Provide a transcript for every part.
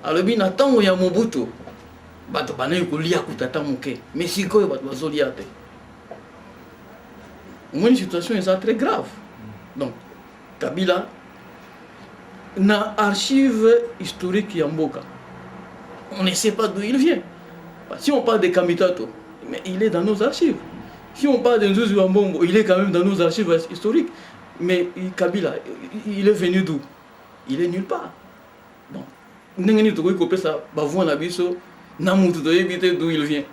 alobi na ntango ya Mobutu bato banayi kolia kutata moke mais sikoyo bato bazolia te. Une situation est très grave. Donc Kabila na archive historique ya mboka, on ne sait pas d'où il vient. Si on parle de Kamitato, mais il est dans nos archives. Si on parle de Nzuzu Wambombo, il est quand même dans nos archives historiques. Mais Kabila, il est venu d'où? Il est nulle part. Bon, n'engeni to kope ça, bavou na biso, na mutu to éviter d'où il vient.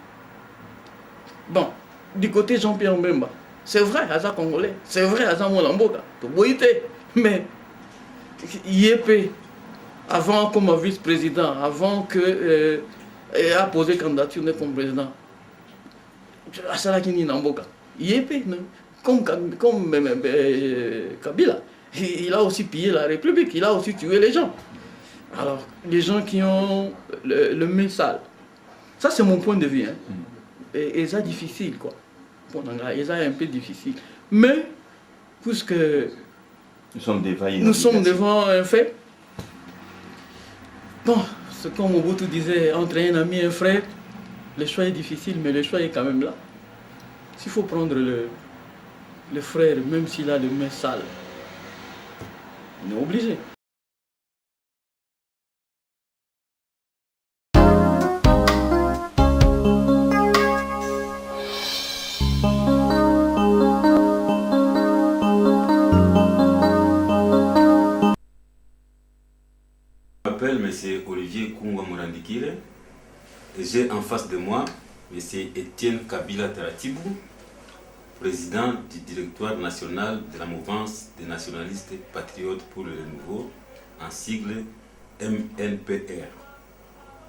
Bon, du côté Jean-Pierre Mbemba, c'est vrai, Aza Congolais, c'est vrai, Aza Molamboka, to boité, mais Yépé, avant comme vice-président, avant que a posé candidature comme président, Asalakini Namboka, Yépé, comme Kabila, il a aussi pillé la République, il a aussi tué les gens. Alors, les gens qui ont le main sale, ça c'est mon point de vue, hein. Et ça difficile, quoi. Et ça est un peu difficile. Mais, puisque nous sommes devant un fait, bon, c'est comme Mobutu disait, entre un ami et un frère, le choix est difficile, mais le choix est quand même là. S'il faut prendre le frère, même s'il a le main sale, on est obligé. Je m'appelle M. Olivier Kungwa Morandikire et j'ai en face de moi M. Étienne Kabila Taratibou, président du directoire national de la mouvance des nationalistes patriotes pour le renouveau, en sigle MNPR.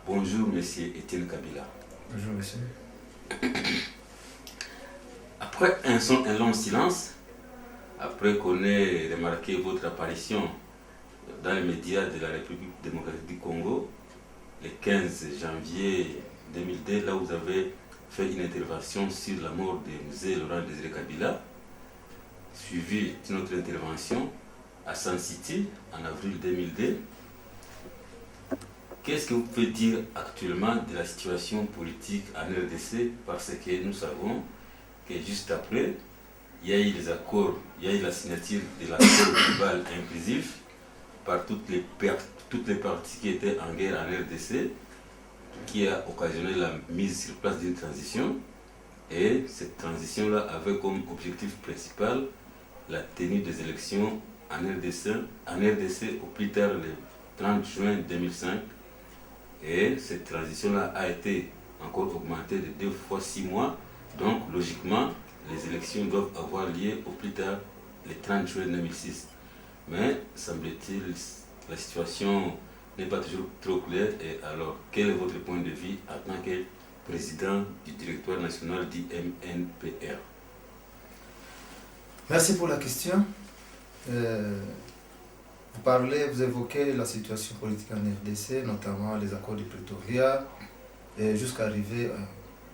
Bonjour M. Étienne Kabila. Bonjour monsieur. Après un long silence, après qu'on ait remarqué votre apparition dans les médias de la République démocratique du Congo, le 15 janvier 2002, là où vous avez fait une intervention sur la mort de M. Laurent Désiré Kabila, suivi d'une autre intervention à Sun City en avril 2002. Qu'est-ce que vous pouvez dire actuellement de la situation politique en RDC? Parce que nous savons que juste après, il y a eu les accords, il y a eu la signature de l'accord global inclusif par toutes les parties qui étaient en guerre en RDC, qui a occasionné la mise sur place d'une transition. Et cette transition-là avait comme objectif principal la tenue des élections en RDC au plus tard le 30 juin 2005. Et cette transition-là a été encore augmentée de 2 fois 6 mois. Donc logiquement, les élections doivent avoir lieu au plus tard le 30 juin 2006. Mais, semble-t-il, la situation n'est pas toujours trop claire. Et alors, quel est votre point de vue en tant que président du directoire national du MNPR? Merci pour la question. Vous évoquez la situation politique en RDC, notamment les accords de Pretoria, jusqu'à arriver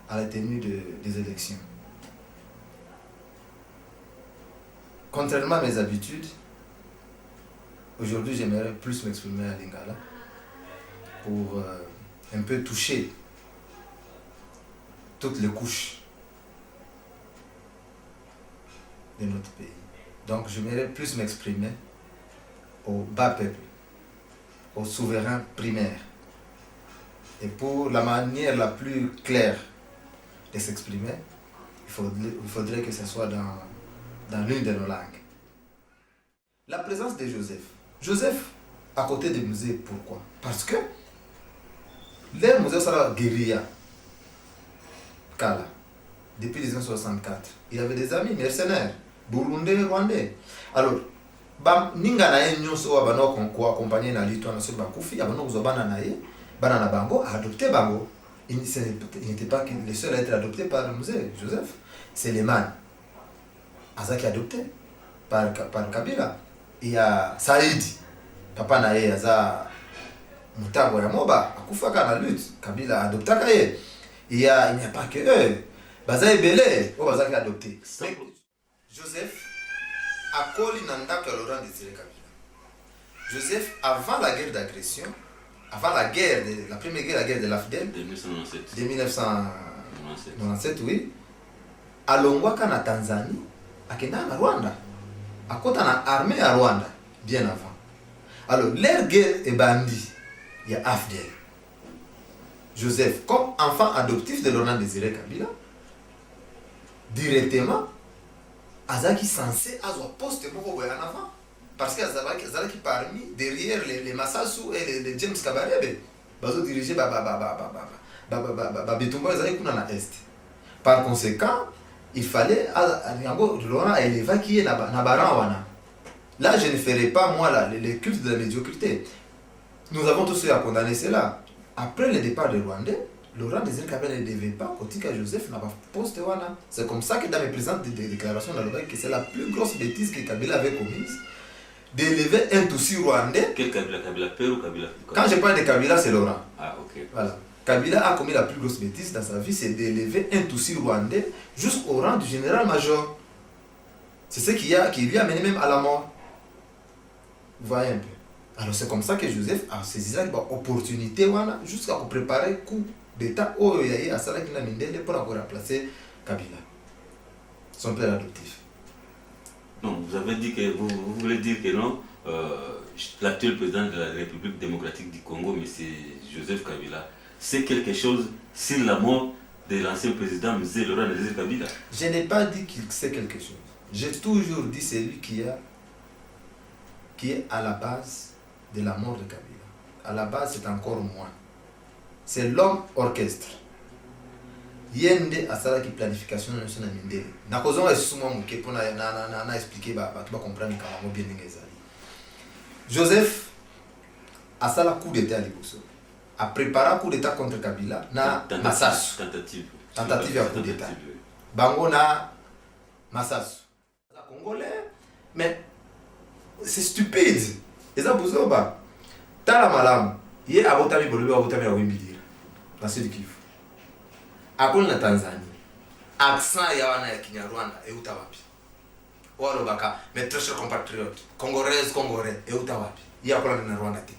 à la tenue des élections. Contrairement à mes habitudes, aujourd'hui j'aimerais plus m'exprimer à Lingala pour un peu toucher toutes les couches de notre pays. Donc j'aimerais plus m'exprimer au bas peuple, aux souverains primaires. Et pour la manière la plus claire de s'exprimer, il faudrait que ce soit dans l'une de nos langues. La présence de Joseph à côté des musées, pourquoi? Parce que les musées sont la guérilla, Kala, depuis 1964. Il y avait des amis mercenaires, burundais, rwandais. Alors, ninga na ye nyonso wa bana ko accompagner na litwa na so bakufi abana ko zobana na ye bana na bango adopté bango. Il n'était pas le seul à être adopté par le musée Joseph. C'est les man Azaki adopté par Kabila. Il y a Saïd papa na ye aza mutango ya moba akufaka na lutte Kabila adopté kaye. Il n'y a pas que eux baza ebele o bazaki adopté. Joseph Akoli Nandaka Laurent Désiré Kabila. Joseph, avant la guerre d'agression, avant la guerre, la première guerre, la guerre de l'AFDEL, De 1997. de 1997, oui, alongwaka na Tanzanie, akenda na Rwanda, akota na armée à Rwanda, bien avant. Alors, leur guerre est bandit, il y a AFDEL. Joseph, comme enfant adoptif de Laurent Désiré Kabila, directement, azaki censé avoir poste beaucoup en avant. Parce que azaki parmi, derrière les Massassou et les James Kabarebe, bazo dirigé Betumba azaki kuna na Est. Par conséquent, il fallait Laurent élever qui est na Baran. Là, je ne ferai pas moi les cultes de la médiocrité. Nous avons tous eu à condamner cela. Après le départ de Rwandais, Laurent Désiré Kabila ne devait pas Kotika Joseph n'a pas posté wana. C'est comme ça que dans mes présentes déclarations dans le que c'est la plus grosse bêtise que Kabila avait commise d'élever un Tutsi rwandais. Quel Kabila? Kabila Père ou Kabila? Quand je parle de Kabila, c'est Laurent. Ah, ok. Voilà. Kabila a commis la plus grosse bêtise dans sa vie, c'est d'élever un Tutsi rwandais jusqu'au rang du général-major. C'est ce qui lui a mené même à la mort. Vous voyez un peu. Alors c'est comme ça que Joseph a saisi l'opportunité jusqu'à préparer le coup d'État où il y a Asala qui n'a mindé pour remplacer Kabila, son père adoptif. Non, vous avez dit que vous voulez dire que non, l'actuel président de la République démocratique du Congo, M. Joseph Kabila, c'est quelque chose sur la mort de l'ancien président M. Laurent Désiré Kabila. Je n'ai pas dit qu'il sait quelque chose. J'ai toujours dit c'est lui qui est à la base de la mort de Kabila. À la base, c'est encore moins. C'est l'homme orchestre. Yende asala qui planification na sona mindele. Na kozonga suma muke pour na expliquer ba tu vas comprendre comment bien ngezali. Joseph asala coup d'état à Liboso. A préparé coup d'état contre Kabila na Massassou. Tentative ya coup d'état. Bango na Massassou. Congolais, mais c'est stupide. Et ça vous a Tala malam. Hier abotami bolobi abotami ya Wimbidira. Dans ce Kivu. Akoli na Tanzanie. Accent ya wana ya Kinyarwanda euta wapi? Walo baka mes très chers compatriotes, congolais euta wapi? Hier akola na Rwanda te.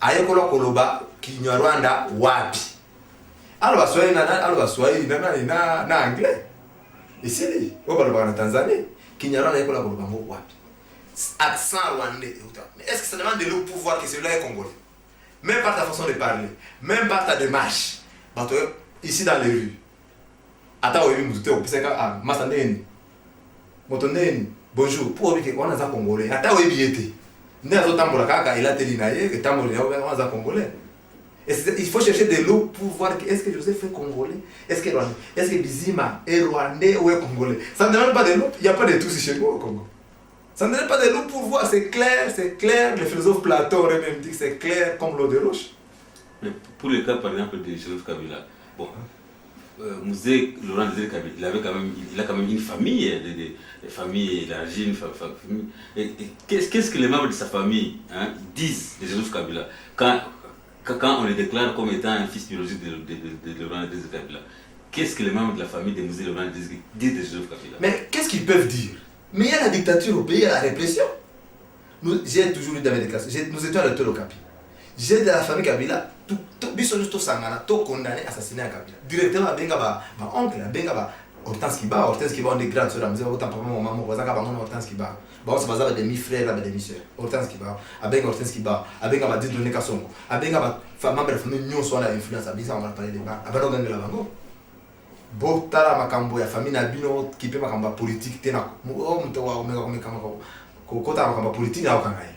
Ayekola koloba Kinyarwanda wapi? Alors baswahili na anglais. Ici, on va na Tanzanie. Kinyarwanda ayekola koloba ngo wapi? Accent rwandais euta. Mais est-ce que ça demande de le pouvoir que celui-là est congolais? Même par ta façon de parler, même par ta démarche. Ici dans les rues. Attends, oui, vous êtes ah, Massaneni. Motoneni. Bonjour. Pour que on a un congolais. Attends, oui, biété. N'est pas autant pour la caca, il a télinaïe, et tant on a un congolais. Il faut chercher de l'eau pour voir est-ce que Joseph est congolais, est-ce que Bizima est rwandais ou est congolais. Ça ne demande pas de l'eau, il n'y a pas de tout chez nous au Congo. Ça ne demande pas de l'eau pour voir, c'est clair. Le philosophe Platon aurait même dit que c'est clair comme l'eau de roche. Mais pour le cas par exemple de Joseph Kabila, bon, Musée Laurent Désiré Kabila, il a quand même une famille, des familles élargies, une famille. Et qu'est-ce que les membres de sa famille disent de Joseph Kabila quand on le déclare comme étant un fils biologique de Laurent Désiré Kabila? Qu'est-ce que les membres de la famille de Musée Laurent Désiré disent de Joseph Kabila? Mais qu'est-ce qu'ils peuvent dire? Mais il y a la dictature au pays, il y a la répression. J'ai toujours eu dans mes déclarations, nous étions à l'hôtel au Capi. J'ai de la famille Kabila, tout sangana, tout condamné, assassiné à Kabila. Directement, benga ba oncle, benga ba Hortense Kiba, on est grand sur la maison, autant papa, maman, voisin, Hortense Kiba. On se base des demi-frères, des demi-sœurs. Hortense Kiba, benga Hortense Kiba, benga ba Dieudonné Kassongo, benga ba membre de la famille Nyon soit l'influence, on va parler des bas, abano gangue la bango. Botala makambo ya famille na bino qui peut makamba politique tena o mto wa omeka ko kota makamba politique na okangai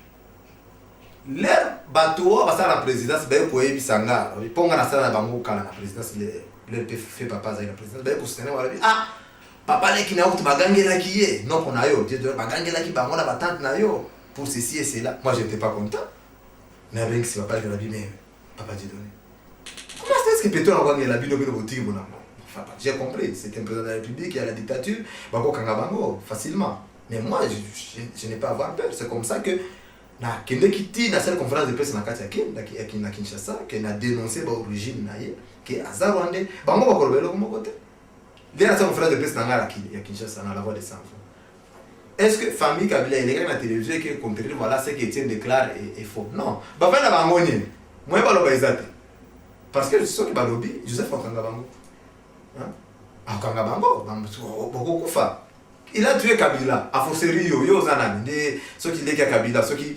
l'air bateau va la présidence ba ko ebisanga ponga na sala na bango kala na présidence le fait papa za la présidence ba ko sene wala papa le kina okutu bagangela kiye non on a yo de bagangela ki bango na batante na yo pour ceci et cela. Moi j'étais pas content mais avec si papa la bime papa Dieudonné comment est-ce que peut-on avoir la bino boutique bon. Enfin, j'ai compris, c'est un président de la République, il y a la dictature, bango kangabango, facilement. Mais moi, je n'ai pas à avoir peur. C'est comme ça que na cette conférence de presse na Kinshasa, qui a dénoncé l'origine qui est Azar Rwandais, bango bakolobelo comme côté. Il y a cette conférence de presse na Kinshasa, na la voix des sans. Est-ce que famille Kabila, il est à la télévision qui contredit voilà ce qu'Étienne déclare est faux? Non. Bah, la bangonien. Moi, je ne sais pas. Parce que ceux qui ont lobby, Joseph Okangabango. Okangabango, il a tué Kabila. A Fosseri, yo Zanani, ceux qui disent Kabila, ceux qui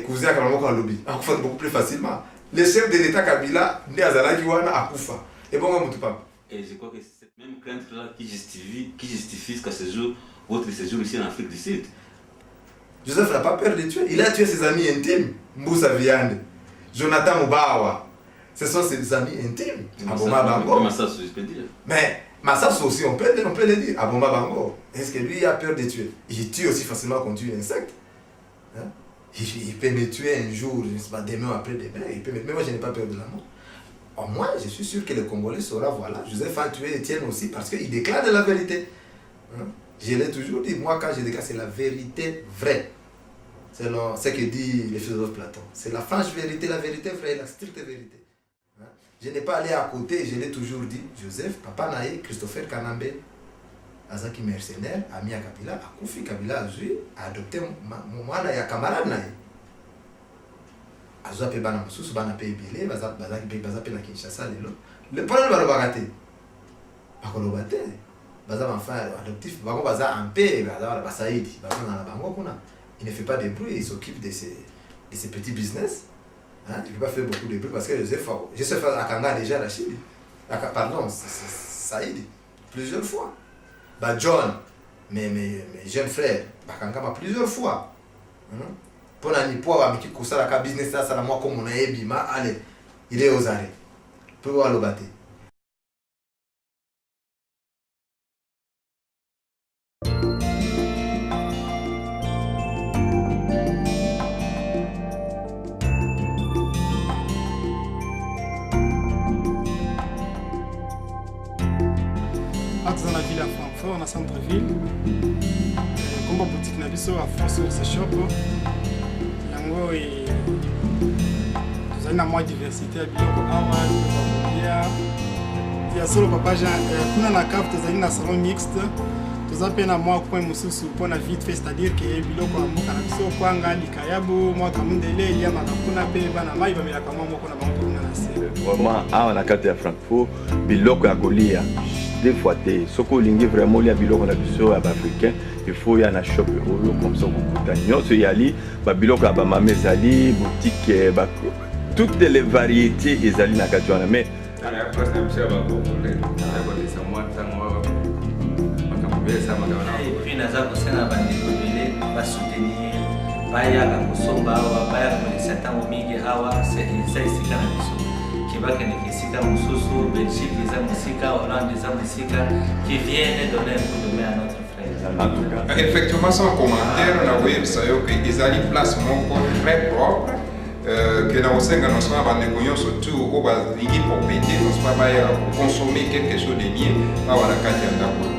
cousaient à Kabango en lobby. On fait beaucoup plus facilement. Le chef de l'État Kabila, né à Zalakiwana, à Koufa. Et bon, on ne pas. Et je crois que c'est cette même crainte-là qui justifie jusqu'à ce jour votre séjour ici en Afrique du Sud. Joseph n'a pas peur de tuer. Il a tué ses amis intimes. Moussa Viande, Jonathan Moubawa. Ce sont ses amis intimes. Aboma Bango. Massassou, je peux dire. Mais Massassou aussi, on peut le dire. Aboma Bango. Est-ce que lui a peur de tuer? Il tue aussi facilement qu'on tue un insecte. Hein? Il peut me tuer un jour, je ne sais pas, demain ou après-demain. Mais moi, je n'ai pas peur de la mort. Au moins, je suis sûr que le Congolais saura, voilà, Joseph a tué Étienne aussi parce qu'il déclare de la vérité. Hein? Je l'ai toujours dit, moi, quand je déclare, c'est la vérité vraie. C'est ce que dit le philosophe Platon. C'est la franche vérité, la vérité vraie, la stricte vérité. Hein? Je n'ai pas allé à côté, je l'ai toujours dit. Joseph, Papa Naï, Christopher Kanambe, Azaki mercenaire, ami à Kabila, a Koufi Kabila a adopté moi, il y a camarade Naï. Azwa pe bana mususu bana pe ebele baza pe na Kinshasa lelo. Le problème va le bagater. Bakoloba te. Baza enfant adoptif, bako baza en paix, baza ba Saïdi, baza na bango kuna. Il ne fait pas de bruit, il s'occupe de ses petits business. Hein? Il ne peut pas faire beaucoup de bruit parce que Joseph Akanga déjà la Chine. Pardon, Saïdi, plusieurs fois. Bah John, mes jeunes frères, Akanga m'a plusieurs fois. Pour l'année, pour avoir mis tout ça, la business, ça, la moi comme on a ébima, allez, il est aux arrêts. Pour voir le bâtir. Dans la ville à Francfort, dans le centre-ville, comme la boutique Nabiso à France Source Shop, il y a une moins diversité à il y a solo papa Jean, pour la cave, il y a un salon mixte. Nous avons un mois pour la vite fait, c'est-à-dire que biloko amoka nabiso kwanga likayabo moi kamundele il y a makapuna pe bana mai bamela kama moko na bango na se. Vraiment à la carte à Francfort, biloko ya kolia. Des fois, ce lingi vraiment les biloko na biso africain, il faut y en shop comme ça beaucoup d'agneaux, il y a li biloko ba mame zali boutique toutes les variétés ezali na katwana mais ala place na biso ba congolais na ba de samwa tango makambe sa magana et puis naza ko sena bandi ko bele ba soutenir baya ka kusomba wa baya ko seta mo mingi hawa c'est ici kana biso Kibaka ni kisika mususu, Belgique les musika, Hollande les musika, qui viennent donner un coup de main à notre frère. Effectivement, sans commentaire, on a vu que ils allaient place mon très propre, que dans le Sénégal, nous sommes à négocier surtout au bas de propriété, nous sommes à consommer quelque chose de bien, à la carte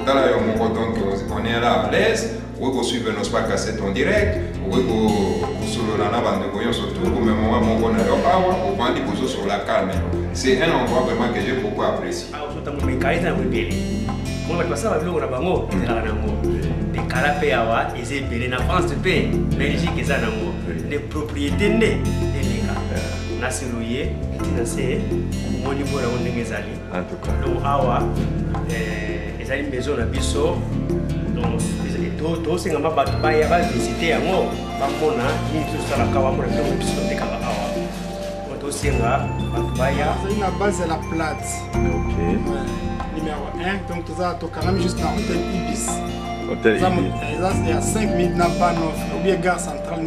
dans la donc on est là à l'aise. Oui, vous suivez nos pas cassettes en direct. Oui, vous suivez la bande de surtout. Au même moment, on a vous vendez vous sur la calme. C'est un endroit vraiment que j'ai beaucoup apprécié. Ah, je suis un carré dans le pays. Moi, je passe à la ville où on a bango, c'est la bango. Les carapés awa, ils sont belés en France de pays, Belgique ils sont bango. Les propriétés né, les gars. Nasirouye, financé, mon niveau là on est gazali. En tout cas. Donc awa, ils ont une maison à Bissau. Donc, tout ce qui est visité à moi, Pamona, tout ça, la Kawamura, tout ce qui est à tout ce qui est la base de la plate. Ok. Numéro 1, donc tout ça, tu as juste dans l'hôtel Ibis. Hôtel Ibis. Il y a 5 minutes dans Banoff, ou bien gare centrale,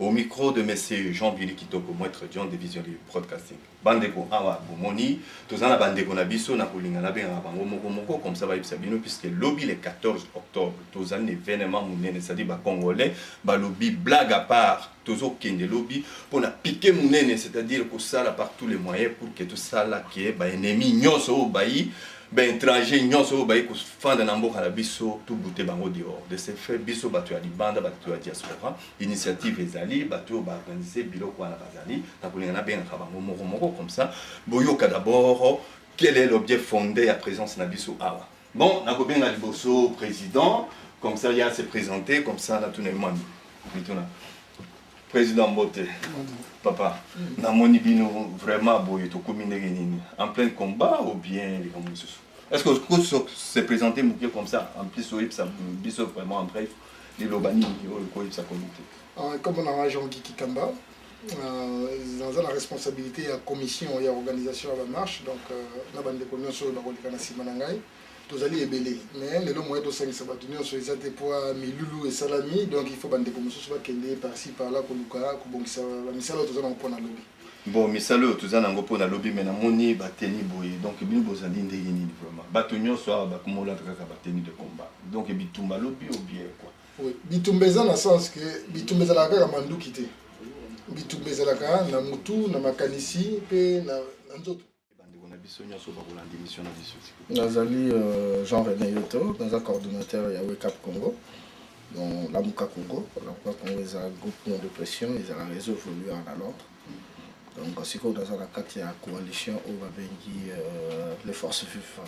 Au micro de M. Jean-Vili Kitoko, maître John de Vision du Broadcasting. Bandeko awa bomoni, tozana bandeko na biso na kolinga na benga bango moko comme ça va ibsabino puisque lobby le 14 octobre, tozana événement munene, c'est-à-dire ba congolais, ba lobby blague à part, tozo kende lobby pour na piquer munene, c'est-à-dire que ça là par tous les moyens pour que tout ça là qui est ba ennemi nyonso bayi ben étranger nyonso ba ko fanda na mboka na biso tout bouté bango dehors de ce fait biso bato ya libanda bato ya diaspora initiative ezali bato ba organiser biloko na bazali na kolingana ben bango moko comme ça boyoka d'abord quel est l'objet fondé à présence na biso awa bon na ko bien na liboso président comme ça il y a se présenter comme ça na tout le monde président Mbote papa na moni bino vraiment boye to communiquer nini en plein combat ou bien les comme ça est-ce que se présenter comme ça en plus oui ça biso vraiment en bref les lobani ko ça comité comme on a Jean-Guy Kikamba dans la responsabilité à commission et à organisation à la marche donc na bande commission sur la kolika na simanangai tozali ebele mais le moyen de 5 sabatunion sur les atepoa milulu et salami donc il faut bande commission sur kende par-ci par-là koluka kubongisa misalo tozana mpona lobby bon misalo tozana ngopona lobby mais na moni bateni boye donc bino bozali ndenge nini vraiment batunyo soit bakumola kaka bateni de combat donc bitumba lobby ou bien quoi oui bitumba dans le sens que bitumba za la kaka manduki te bitumba za la kaka na mutu na makanisi pe na nzoto Nazali Jean-René Yoto, dans un coordonnateur ya Wake Up Congo, donc la Muka Congo. La Muka Congo est un groupe de pression, ils ont un réseau évolué en Londres. Donc c'est comme dans la carte il y a coalition où va venir les forces vives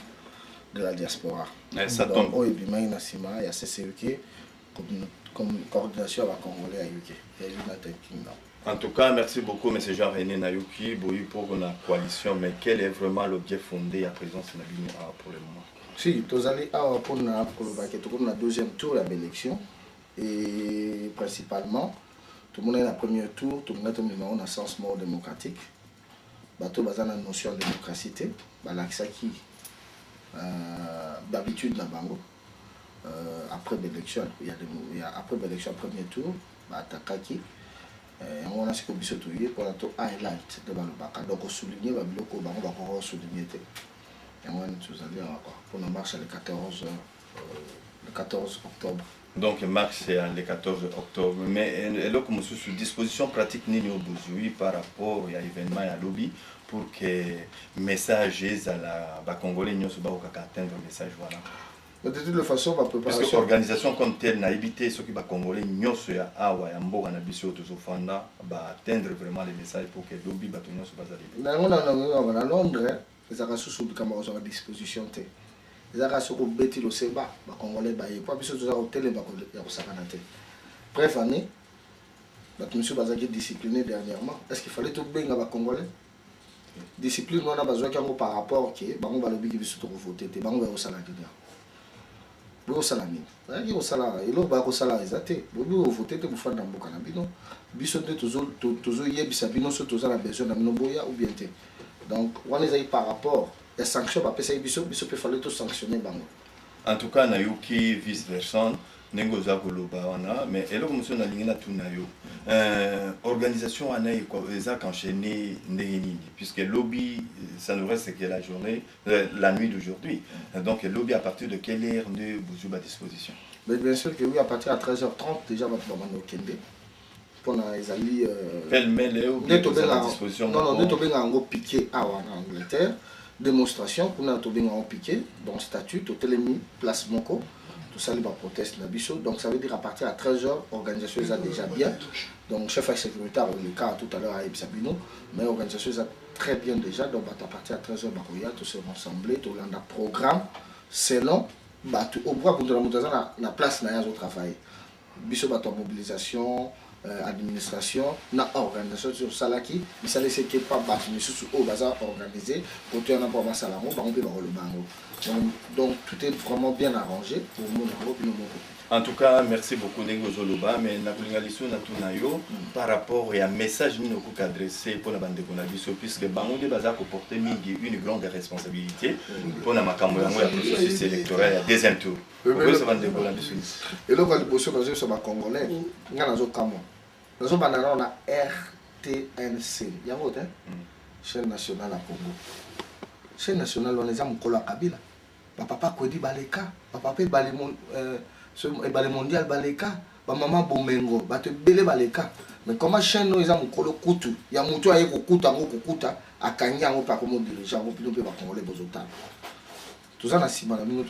de la diaspora. Ça tombe. Oh et puis maintenant il y a CCUK comme coordination avec Congolais à UK. Il y a United Kingdom. En tout cas, merci beaucoup, M. Jean-René Nayuki, pour la coalition, mais quel est vraiment l'objet fondé à présence de la pour le moment? Si, nous allons pour le deuxième tour de l'élection, et principalement, tout le monde est dans le premier tour, tout le monde est dans un sens mort démocratique, tout le monde a une notion de démocratie, d'habitude dans Bango. Après l'élection, il y a après l'élection, premier tour, Takaki. On a ce qu'on peut trouver pour la highlight de Balobaka. Donc, on souligne le bloc, on va souligner. Et on va pour la marche le 14 octobre. Donc, marche c'est le 14 octobre. Mais là, comme sous disposition pratique, nous avons par rapport à l'événement à lobby pour que les messages à la Congolais ne soient pas atteindre le message. Voilà. De toute façon, ma préparation. Parce que l'organisation comme telle n'a évité ce qui va congolais nyonso ya awa ya mboka na biso tozofanda ba atteindre vraiment les messages pour que lobby batonyo so bazali. Na Londres, les arasous de camarades sont à disposition té. Les arasous ko beti lo seba ba congolais ba yepa biso toza hotel ba ya kusakana té. Bref année, ba monsieur bazaki discipliné dernièrement. Est-ce qu'il fallait tout benga ba congolais? Discipline on a besoin qu'ango par rapport que bango ba lobby ki biso to voter té bango ba osala kenya. Vous salamine. Vous salamine. Et là, vous salamine. Vous votez pour faire dans le canabino. Bisonte toujours y est bisabino sur tous la besoin d'un noboya ou bien té. Donc, on les a par rapport les sanctions. Après ça, biso peut falloir tout sanctionner bango. En tout cas, Nayuki vice versa. Nengoza koloba wana mais elo comme ça na lingina tunayo organisation ana eza enchaîné ndeni puisque lobby ça ne reste que la journée la nuit d'aujourd'hui donc lobby à partir de quelle heure de vous à disposition? Mais bien sûr que oui à partir de 13h30 déjà va au Kende pour na ezali pelle-mêle ou bien à disposition non ne tobenga ngo piqué à en Angleterre démonstration pour na tobenga ngo piqué donc statut totelemi place moko tout ça les proteste la bicho donc ça veut dire à partir à 13h organisation est déjà bien donc chef de sécurité le cas tout à l'heure à Ibsabino mais organisation est très bien déjà donc à partir à 13h bakoya tout se rassembler tout le programme selon au bois pour la place na au travail bicho bato mobilisation administration na organisation sur salaki mais ça laisse que pas battre mais sous au bazar organisé côté on a pas salamo ba on peut ba le bango donc tout est vraiment bien arrangé pour mon groupe. En tout cas, merci beaucoup Nengo Zoloba, mais nakulingaliso na tunayo par rapport à un message nous avons adressé pour la bande de Konabiso puisque bango de bazar ko porter une grande responsabilité pour la makambo yango ya processus électoral à deuxième tour. Oui, ça bande de Konabiso. Et là quand bosso basé sur ba congolais, ngana zo kamo. Nazo banana na RTNC. Ya vote chaîne nationale à Congo. Chaîne nationale on les a mukolo Kabila. Papa Kwedi Baleka, papa Balé mondial Baleka, maman Bomengo, bate Bele Baleka. Mais comment chaîne nous ont mukolo kutu, ya mutu aye kukuta ngo kukuta akanya ngo pa komo dirigeant ngo pino pe ba congolais bozotana. toza na nsima na bino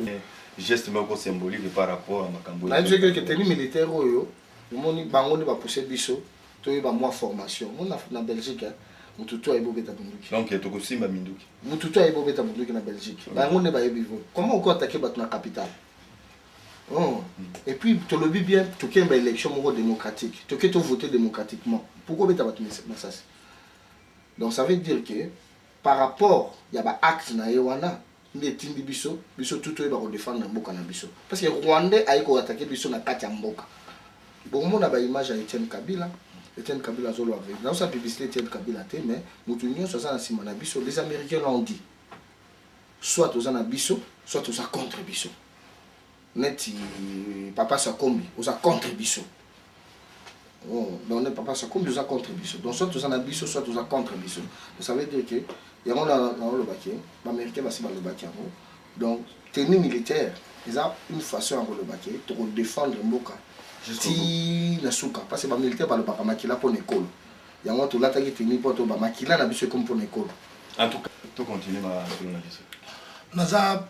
geste moko symbolique par rapport à makambo nayebi soki ke tenue militaire oyo omoni bango nde bapousse biso toyeba mwa formation mona na Belgique mutu to ayebi obeta bunduki donc tokosimba minduki mutu to ayebi obeta bunduki na Belgique bango nde bayebi vo comment encore attaquer bato na capitale. Et puis tu le dis bien, tu as une élection démocratique, tu as voté démocratiquement. Pourquoi tu as voté ça? Donc ça veut dire que par rapport il y a des actes na yewana les tindi biso tout va défendre mboka na biso parce que Rwandais a attaqué biso na kati ya mboka. Bon mon a image à Etienne Kabila zolo avec. Dans sa publicité Etienne Kabila mais mutu nyonso ça na sima na biso les Américains l'ont dit. Soit aux na biso, soit aux contre biso. Net papa Sakombi aux contre biso. Donc papa Sakombi aux contre biso. Donc soit aux biso soit aux contre biso. Ça veut dire que il y a le baquet, l'américain va se battre le baquet. Donc tenue militaire, ils ont une façon à le baquet pour défendre Mboka. Si la souka parce que les militaires va le papa makila pour l'école. Il y a un tout l'attaque tenue pour le makila na biso comme pour l'école. En tout cas, tu continues ma journaliste. Naza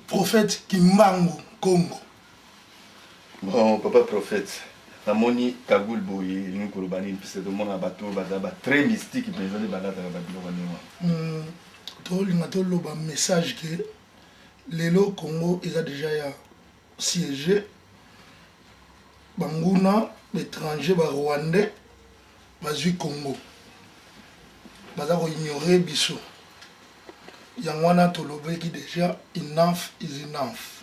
prophète Kimbangu Congo. Bon, papa prophète, la moni Kagoul Boye, nous kolobani puis c'est de mon abato bazaba très mystique mais ça des balades à babilo wanema. To linga to loba message que lelo Congo ils a déjà siégé banguna l'étranger ba rwandais bazui Congo. Baza ko ignorer biso. Yangwana tolobe qui déjà enough is enough.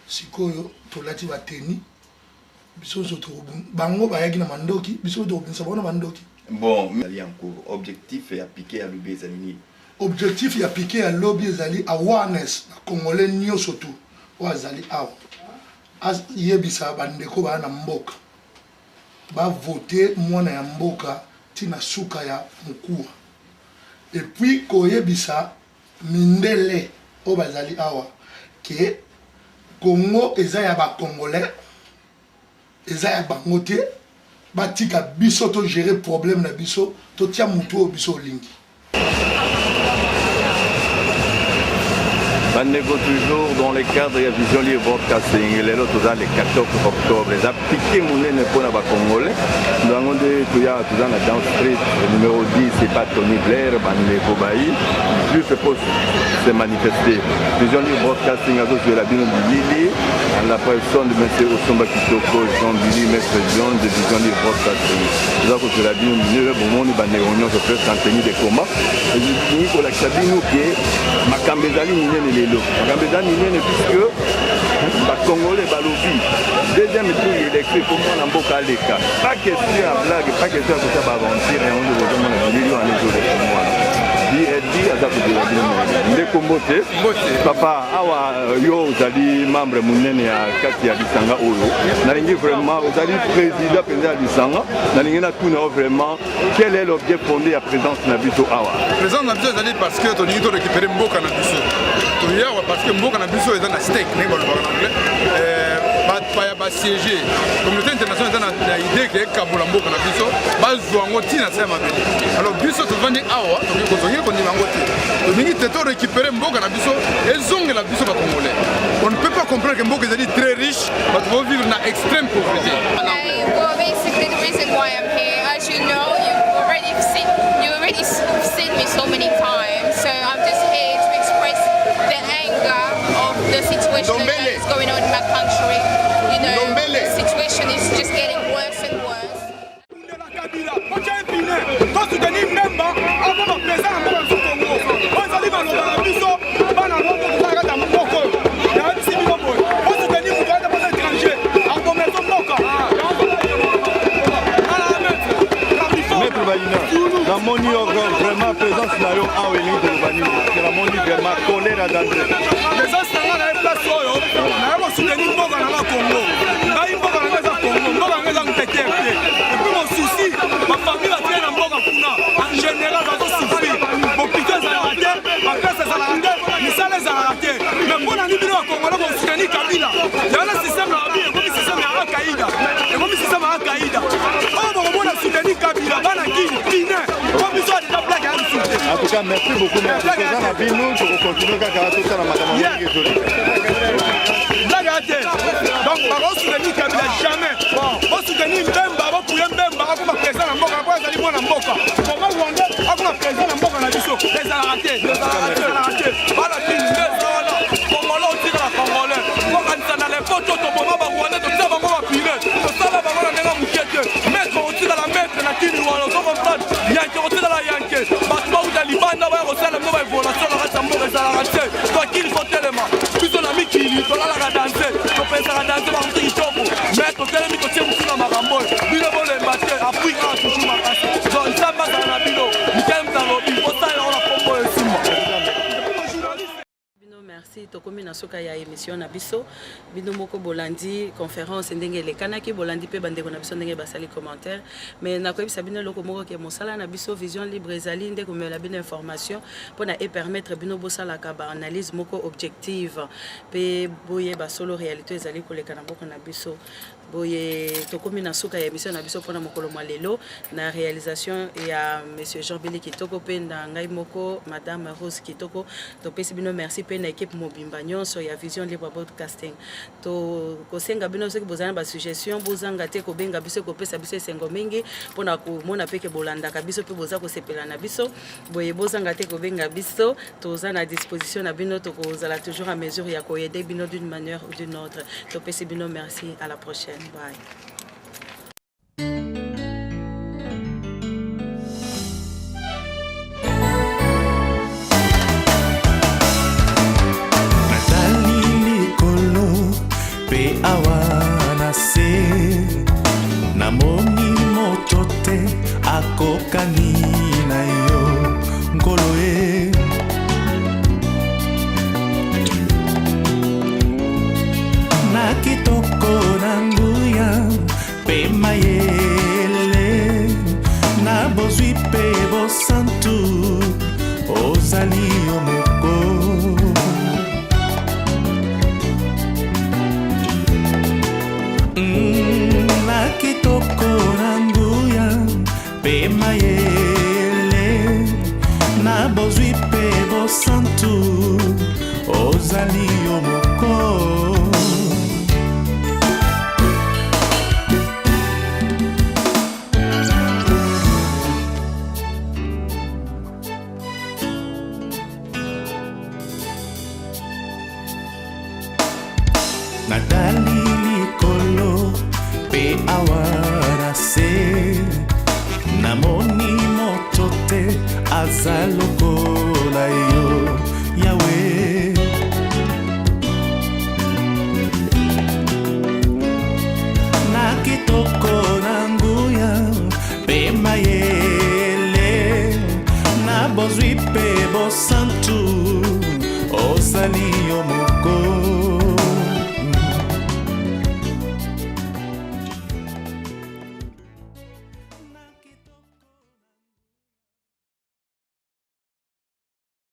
Sikoyo tolati bateni biso zoto bango bayaki na mandoki biso to binsa bona mandoki. Bon, ali en cours objectif est appliqué à lobby ezali. Objectif est appliqué à lobby ezali awareness na congolais nyonso tout wazali awa. As yebisa bandeko ba na mboka. Ba voter mwana ya mboka tina suka ya mukua. Et puis koyebisa mindele o bazali awa ke Congo eza ya ba congolais eza ya bango te batika biso to gérer problème na biso to tia mutu o biso lingi. Bandeko toujours dans le cadre de Vision Libre Broadcasting, les autres le 14 octobre, les appliqués moulins pour les Congolais. Nous avons dit que tout dans la danse street, le numéro 10, c'est pas Tony Blair, Bandeko Bailly, juste pour se manifester. Vision Libre Broadcasting a aussi la bine de Lili, à la personne de M. Osomba Kitoko, Jean Billy, maître Jean de Vision Libre Broadcasting. Nous avons aussi la bine de Lili, au moment où Bandeko se fait en tenue de combat. Et je dis que la cabine qui est ma cambézali n'est puisque les Congolais balobi deuxième tour électrique pour moi en Mboka Leka pas question à blague pas question à ça aventure et on doit demander des millions à les autres pour moi dit à ça de comboté papa awa yo zali membre munene ya kati ya Lisanga oyo nalingi vraiment zali président penza Lisanga nalingi na tuna vraiment quel est l'objet fondé à présence na biso awa présence na biso zali parce que tolingi to récupérer Mboka na biso toyawa parce que Mboka na biso eza na stake ne ba en anglais baya basiéger communauté internationale eza na idée ke kabula Mboka na biso bazwa ngo tina sa mabeli alors biso tovandi awa tokozongi kondima ngo te tolingi te to récupérer Mboka na biso ezongela biso ba Congolais. On ne peut pas comprendre que Mboka est très riche but va vivre dans extrême pauvreté. Well, basically the reason why I'm here, as you know, you've already seen me so many times, so I'm just here to express the anger of the situation that is going on in my country. You know, the situation is just getting worse and worse. La moni vraiment présence na yo awa elingi kolobani c'est la moni vraiment colère à danger présence na nga na place oyo na yo soutenir Mboka na Congo ngai Mboka na eza Congo Mboka na eza mpete pe et puis mon souci ma famille va traîner na Mboka kuna en général bazo souffrir hôpital ezalaka te baklasse ezalaka te misala ezalaka te mais mpona nini bino bakongolais bosoutenir Kabila yana système na babi ekomi système ya Al-Qaïda ekomi système ya Al-Qaïda oyo bokomona soutenir Kabila bana kini kine comme biso adeta blague ya soutenir. En tout cas cas, merci beaucoup. Merci. Continuer à tout ça dans donc, on soutenir Kabila jamais. On soutenir Mbemba, on pouiller Mbemba, on va président en Mboka, on va aller en Mboka. On va Rwanda, on va président en Mboka na biso. Les arrêtés. Voilà qui nous est Congolais, on tire la Congolais. On va dans les poteaux, on va Rwanda, on va Rwanda piler. On va Rwanda dans Mukete. Mettre on tire la mettre na Kini Rwanda, on va prendre Yankee, on tire la Yankee. Bâtiment ou Taliban, on va refaire la nouvelle violation, on va rester les arrêtés. Toi qui il faut tellement. Puis on a mis qui il faut la danser. On fait ça la danser par contre il tombe. Mettre on tient mis côté moussina marambo. Bilo bole mbaté, Afrique a toujours ma race. John Samba dans la bilo. Mikel Mtalobi, faut ça on a proposé Simba. Merci tokomi na soka ya émission na biso bino moko bolandi conférence ndenge lekanaki bolandi pe bandeko na biso ndenge basali commentaire mais na koyebisa bino loko moko ke mosala na biso vision libre ezali ndeko mela bino information pona e permettre bino bosala ka ba analyse moko objective pe boye ba solo réalité ezali koleka na moko na biso boye tokomi na soka ya émission na biso pona mokolo mwa lelo na réalisation ya monsieur Jean-Billy Kitoko pe na ngai moko madame Rose Kitoko to pesi bino merci pe na équipe mobimba nyonso ya vision libre broadcasting to kosenga bino soki bozana ba suggestion bozanga te ko benga biso ko pesa biso esengo mingi pona ko mona pe ke bolanda ka biso pe boza ko sepela na biso boye bozanga te ko benga biso toza na disposition na bino to kozala toujours à mesure ya ko aider bino d'une manière ou d'une autre to pesi bino merci à la prochaine. Bye. Awana se namoni moto te akokani na yo ngolo e na kitoko na nguya pe mayele na bozwi pe bosantu ozali yo moko na kitoko na nguya pe mayele na bozwi pe bosantu ozali yo moko nadali likolo pe awara se namoni moto te aza lokola yo yawe na kitoko na nguya pe mayele na bozwi pe bosantu ozali yo mo